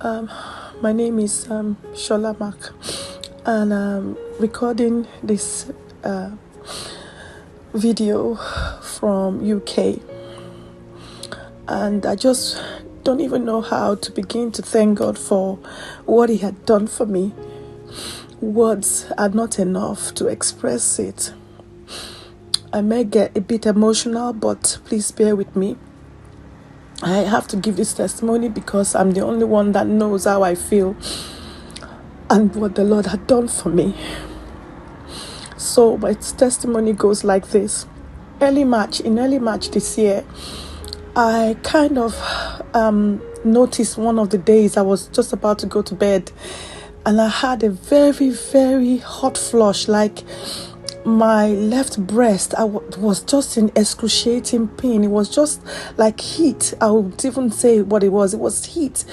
My name is Shola Mark, and I'm recording this video from UK. And I just don't even know how to begin to thank God for what He had done for me. Words are not enough to express it. I may get a bit emotional, but please bear with me. I have to give this testimony because I'm the only one that knows how I feel and what the Lord had done for me. So my testimony goes like this. In early March this year, I kind of noticed one of the days I was just about to go to bed, and I had a very, very hot flush, like my left breast. I was just in excruciating pain. It was just like heat. I would even say what it was. It was heat.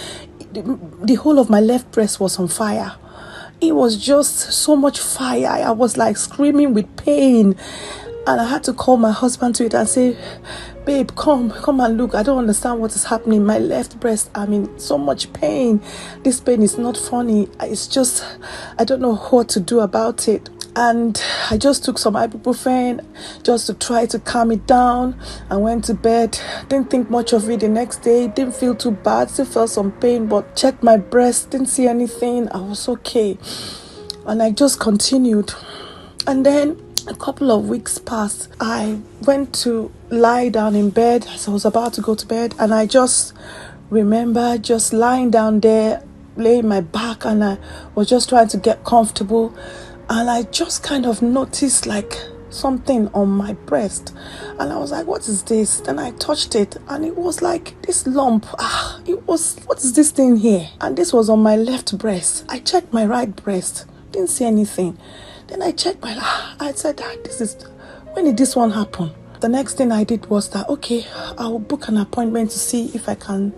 The whole of my left breast was on fire. It was just so much fire. I was like screaming with pain. And I had to call my husband to it and say, babe, come and look. I don't understand what is happening. My left breast, I'm in so much pain. This pain is not funny. It's just, I don't know what to do about it. And I just took some ibuprofen just to try to calm it down. I went to bed, didn't think much of it the next day, didn't feel too bad, still felt some pain, but checked my breast, didn't see anything. I was okay. And I just continued. And then a couple of weeks passed. I went to lie down in bed as I was about to go to bed, and I just remember just lying down there, laying my back, and I was just trying to get comfortable. And I just kind of noticed like something on my breast. And I was like, what is this? Then I touched it, and it was like this lump. What is this thing here? And this was on my left breast. I checked my right breast, didn't see anything. Then I checked I said, when did this one happen? The next thing I did was that, okay, I'll book an appointment to see if I can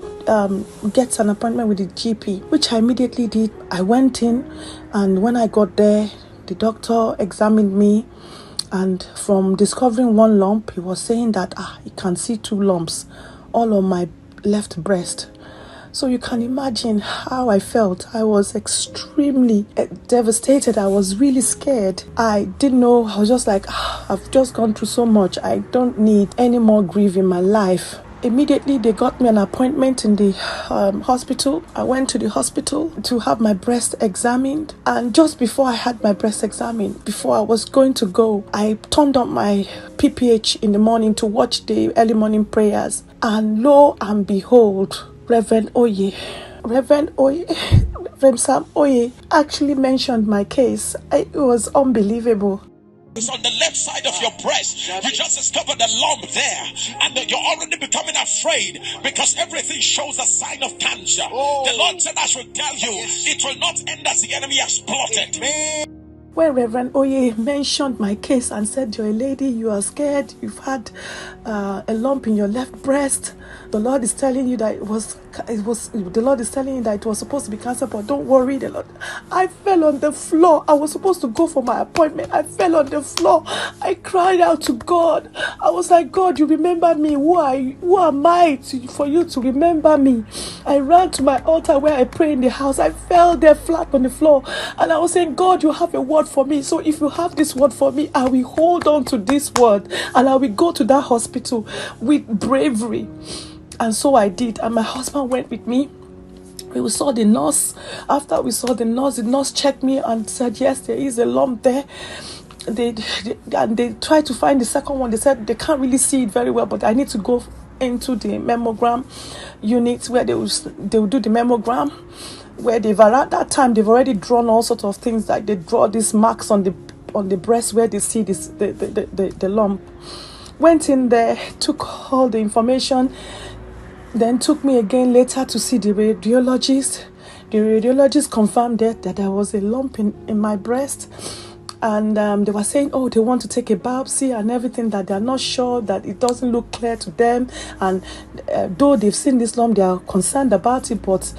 get an appointment with the GP, which I immediately did. I went in, and when I got there, the doctor examined me, and from discovering one lump, he was saying that he can see 2 lumps all on my left breast. So you can imagine how I felt. I was extremely devastated. I was really scared. I didn't know. I was just like, I've just gone through so much. I don't need any more grief in my life. Immediately, they got me an appointment in the hospital. I went to the hospital to have my breast examined. And just before I had my breast examined, before I was going to go, I turned on my PPH in the morning to watch the early morning prayers. And lo and behold, Reverend Sam Oye actually mentioned my case. It was unbelievable. It's on the left side of your breast. You just discovered a lump there, and you're already becoming afraid because everything shows a sign of cancer. The Lord said I should tell you, it will not end as the enemy has plotted. When Reverend Oye mentioned my case and said, you're a lady, you are scared, you've had a lump in your left breast, the Lord is telling you that it was supposed to be cancer, but don't worry, the Lord. I fell on the floor. I was supposed to go for my appointment. I fell on the floor. I cried out to God. I was like, God, you remember me. Who am I for you to remember me? I ran to my altar where I pray in the house. I fell there flat on the floor, and I was saying, God, you have a word for me. So if you have this word for me, I will hold on to this word, and I will go to that hospital with bravery. And so I did, and my husband went with me. We saw the nurse. After we saw the nurse checked me and said, yes, there is a lump there. They tried to find the second one. They said they can't really see it very well, but I need to go into the mammogram unit where they will do the mammogram, where at that time they've already drawn all sorts of things, like they draw these marks on the breast where they see this the lump. Went in there, took all the information. Then took me again later to see the radiologist. The radiologist confirmed that there was a lump in my breast. And they were saying, they want to take a biopsy and everything, that they're not sure, that it doesn't look clear to them. And though they've seen this lump, they are concerned about it. But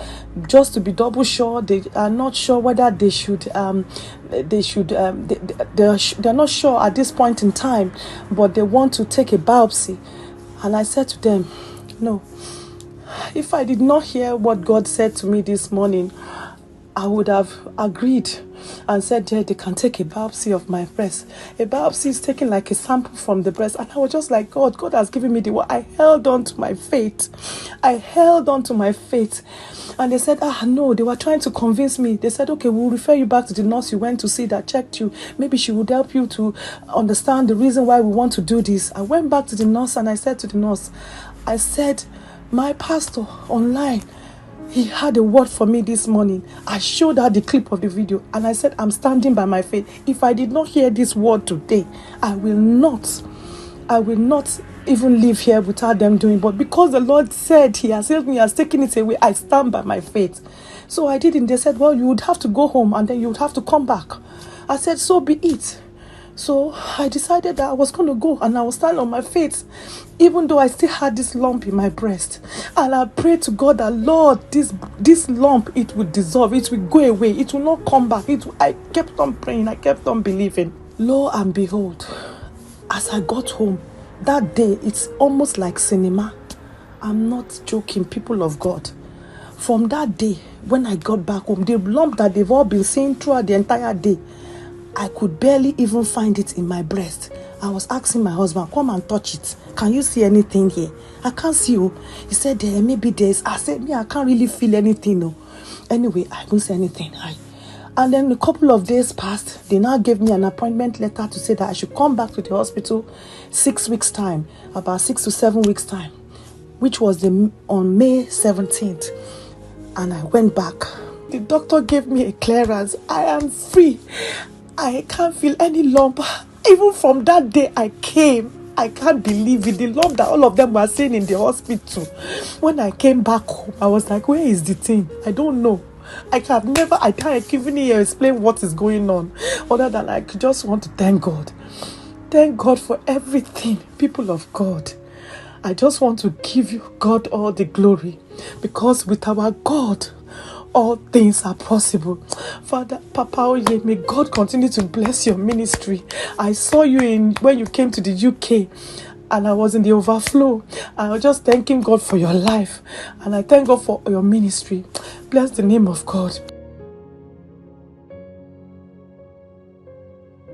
just to be double sure, they are not sure whether they're not sure at this point in time, but they want to take a biopsy. And I said to them, no, If I did not hear what God said to me this morning, I would have agreed and said, yeah, they can take a biopsy of my breast. A biopsy is taken like a sample from the breast. And I was just like, God has given me the word. I held on to my faith. And they said, no, they were trying to convince me. They said, okay, we'll refer you back to the nurse you went to see that checked you. Maybe she would help you to understand the reason why we want to do this. I went back to the nurse and I said to the nurse, I said, my pastor online, he had a word for me this morning. I showed her the clip of the video and I said, I'm standing by my faith. If I did not hear this word today, I will not even live here without them doing. But because the Lord said he has healed me, he has taken it away, I stand by my faith. So I didn't. They said, well, you would have to go home and then you would have to come back. I said, so be it. So I decided that I was going to go and I will stand on my faith, even though I still had this lump in my breast. And I prayed to God that, Lord, this lump, it will dissolve, it will go away, it will not come back. I kept on praying, I kept on believing. Lo and behold, as I got home, that day, it's almost like cinema. I'm not joking, people of God. From that day, when I got back home, the lump that they've all been seeing throughout the entire day, I could barely even find it in my breast. I was asking my husband, come and touch it. Can you see anything here? I can't see you. He said, maybe there's. I said, I can't really feel anything. No. Anyway, I don't see anything. And then a couple of days passed. They now gave me an appointment letter to say that I should come back to the hospital 6 weeks time, about 6 to 7 weeks time, which was on May 17th. And I went back. The doctor gave me a clearance. I am free. I can't feel any lump. Even from that day I came, I can't believe it. The lump that all of them were saying in the hospital. When I came back home, I was like, where is the thing? I don't know. I can't even explain what is going on. Other than I just want to thank God. Thank God for everything, people of God. I just want to give you, God, all the glory. Because with our God, all things are possible. Father, Papa Oye, may God continue to bless your ministry. I saw you when you came to the UK and I was in the overflow. I was just thanking God for your life. And I thank God for your ministry. Bless the name of God.